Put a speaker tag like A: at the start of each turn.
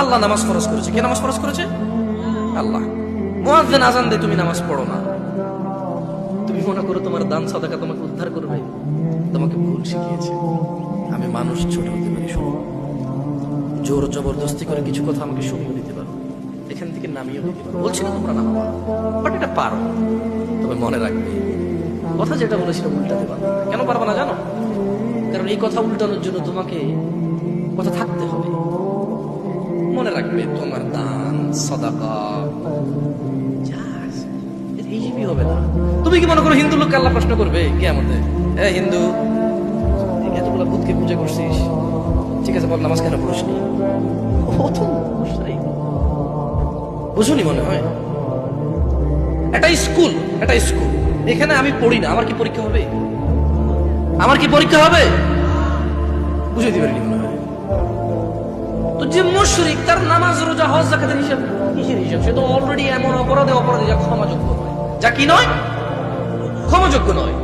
A: আল্লাহ নামাজ ফরজ করেছে। কে নামাজ ফরজ করেছে? আল্লাহ। মুয়াজ্জিন আযান দেয়, তুমি নামাজ পড়ো না। তুমি মনে করো তোমার দান সাদাকা তোমাকে উদ্ধার করবে? তোমাকে ভুল শিখিয়েছে। আমি মানুষ, ছোট হতে পারি, শুনো, জোর জবরদস্তি করে কিছু কথা আমাকে শুনিয়ে দিতে পারো, এখান থেকে নামিয়ে দিতে পারো, বলছি না তোমরা নামা, বাট এটা পারো। তবে মনে রাখবে, কথা যেটা বলে সেটা উল্টাতে পারবে না। কেন পারবে না জানো? কারণ এই কথা উল্টানোর জন্য তোমাকে কথা থাকতে হবে। মনে রাখবে, তোমার দান সাদাকা হিসেবই হবে না। তুমি কি মনে করো হিন্দু লোককে আল্লাহ প্রশ্ন করবে কিয়ামতে, এ হিন্দু এতগুলা বুধকে পূজা করছিস, ঠিক আছে বল নামাজ কেন পড়িসনি? বুঝুনি মনে হয়? এটা স্কুল, এটা স্কুল, এখানে আমি পড়ি না, আমার কি পরীক্ষা হবে? আমার কি পরীক্ষা হবে? বুঝাইতে পারিনি মনে হয়। তো যে মুশরিক, তার নামাজ রোজা হজ যাকাতের হিসাব কিসের হিসাব? সে তো অলরেডি এমন অপরাধে যা ক্ষমাযোগ্য নয়, যা কি নয়, ক্ষমাযোগ্য নয়।